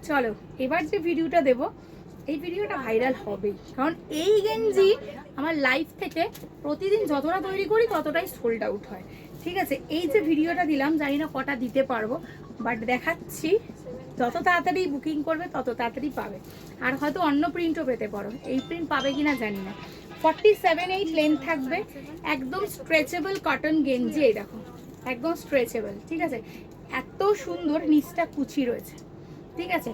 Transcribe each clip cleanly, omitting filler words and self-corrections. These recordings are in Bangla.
চলো এবার যে ভিডিওটা দেব এই ভিডিওটা ভাইরাল হবে, কারণ এই গেঞ্জি আমার লাইফ থেকে প্রতিদিন যতটা তৈরি করি ততটাই সোল্ড আউট হয়। ঠিক আছে, এই যে ভিডিওটা দিলাম জানি না কটা দিতে পারবো, বাট দেখাচ্ছি যত তাড়াতাড়ি বুকিং করবে তত তাড়াতাড়ি পাবে। আর হয়তো অন্য প্রিন্টও পেতে পারো, এই প্রিন্ট পাবে কিনা জানি না। 47-8 লেন্থ থাকবে, একদম স্ট্রেচেবল কটন গেঞ্জি। এই দেখো একদম স্ট্রেচেবল, ঠিক আছে, এত সুন্দর, নিচটা কুচি রয়েছে। ঠিক আছে,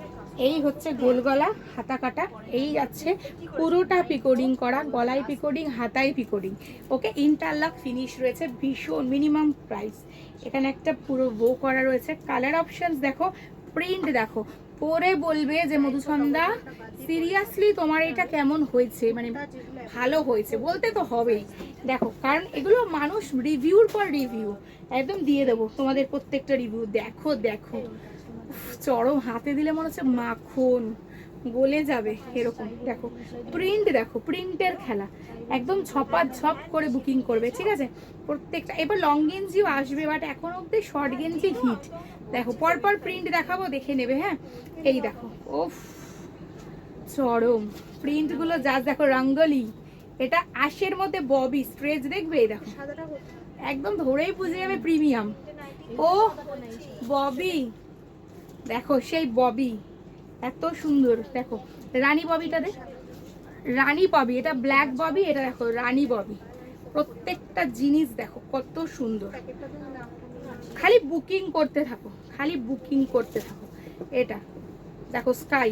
এই হচ্ছে গোল গলা, হাতা কাটা, এই যাচ্ছে পুরোটা পিকোডিং করা, গলায় পিকোডিং, হাতায় পিকোডিং। ওকে, ইন্টারলক ফিনিশ রয়েছে, ভীষণ মিনিমাম প্রাইস। এখানে একটা পুরো বো করা রয়েছে। কালার অপশনস দেখো, প্রিন্ট দেখো, পরে বলবে যে মধুসন্দা সিরিয়াসলি তোমার এটা কেমন হয়েছে, মানে ভালো হয়েছে বলতে তো হবেই। দেখো, কারণ এগুলো মানুষ রিভিউর পর রিভিউ একদম দিয়ে দেবো তোমাদের প্রত্যেকটা রিভিউ। দেখো দেখো, চরম, হাতে দিলে মনে হচ্ছে মাখন গলে যাবে এরকম। দেখো প্রিন্ট, দেখো প্রিন্টের খেলা, একদম ছপ করে বুকিং করবে। ঠিক আছে, প্রত্যেকটা। এবার লং গেঞ্জিও আসবে, বাট এখন অব্দি শর্ট গেঞ্জি হিট। দেখো পরপর প্রিন্ট দেখাবো, দেখে নেবে। হ্যাঁ, এই দেখো, ওফ চরম প্রিন্টগুলো, যা দেখো রঙ্গলি। এটা 80-এর মধ্যে ববি স্ট্রেচ দেখবে, এই দেখো একদম ধরেই বুঝে যাবে প্রিমিয়াম। ও ববি দেখো, সেই ববি এত সুন্দর। দেখো রানী ববিটা দেখ, রানী ববি, এটা ব্ল্যাক ববি, এটা দেখো রানী ববি। প্রত্যেকটা জিনিস দেখো কত সুন্দর। খালি বুকিং করতে থাকো, খালি বুকিং করতে থাকো। এটা দেখো স্কাই,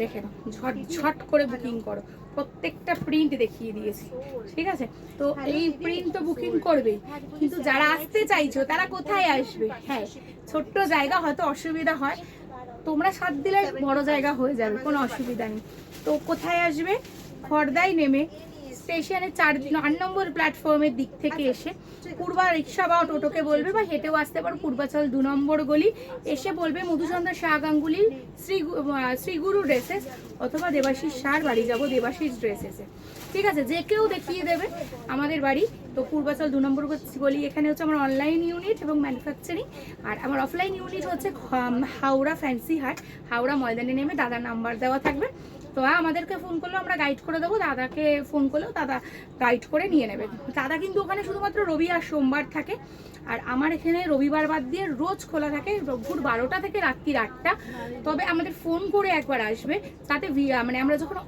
দেখে নাও, ঝট করে বুকিং করো। প্রত্যেকটা প্রিন্ট দেখিয়ে দিয়েছি। ঠিক আছে, তো এই প্রিন্ট তো বুকিং করবে, কিন্তু যারা আসতে চাইছো তারা কোথায় আসবে? হ্যাঁ, ছোট্ট জায়গা হয়তো অসুবিধা হয়, তোমরা সাত দিলে বড় জায়গা হয়ে যাবে, কোনো অসুবিধা নেই। তো কোথায় আসবে? খড়দায় নেমে স্টেশনে 8 নম্বর প্ল্যাটফর্মের দিক থেকে এসে পূর্বা রিক্সা বা টোটোকে বলবে, বা হেঁটেও আসতে পারো, পূর্বাচল 2 নম্বর গলি এসে বলবে মধুচন্দ্র শাহ গাঙ্গুলি শ্রীগুরু ড্রেসেস, অথবা দেবাশিস শাহর বাড়ি যাবো দেবাশিস ড্রেসেসে। ঠিক আছে, যে কেউ দেখিয়ে দেবে আমাদের বাড়ি। তো পূর্বাচল 2 নম্বর গলি, এখানে হচ্ছে আমার অনলাইন ইউনিট এবং ম্যানুফ্যাকচারিং। আর আমার অফলাইন ইউনিট হচ্ছে হাওড়া ফ্যান্সি হাট, হাওড়া ময়দানে নেমে দাদার নাম্বার দেওয়া থাকবে। তো আমাদেরকে ফোন করলেও আমরা গাইড করে দেবো, দাদাকে ফোন করলেও দাদা গাইড করে নিয়ে নেবে। দাদা কিন্তু ওখানে শুধুমাত্র রবি আর সোমবার থাকে, আর আমার এখানে রবিবার বাদ দিয়ে রোজ খোলা থাকে, দুপুর 12টা থেকে রাত্রি 8টা। তবে আমাদের ফোন করে একবার আসবে, তাতে মানে আমরা যখন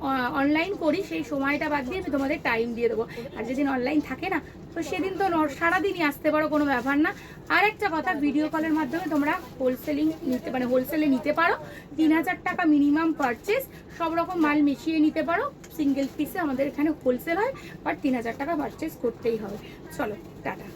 অনলাইন করি সেই সময়টা বাদ দিয়ে আমি তোমাদের টাইম দিয়ে দেবো। আর যেদিন অনলাইন থাকে না, তো সেদিন তো সারাদিনই আসতে পারো, কোনো ব্যাপার না। আর একটা কথা, ভিডিও কলের মাধ্যমে তোমরা হোলসেলিং নিতে, মানে হোলসেলে নিতে পারো। 3000 টাকা মিনিমাম পারচেস, সব রকম মাল মিশিয়ে নিতে পারো। সিঙ্গেল পিসে আমাদের এখানে হোলসেল হয়, বাট 3000 টাকা পারচেস করতেই হবে। চলো টাটা।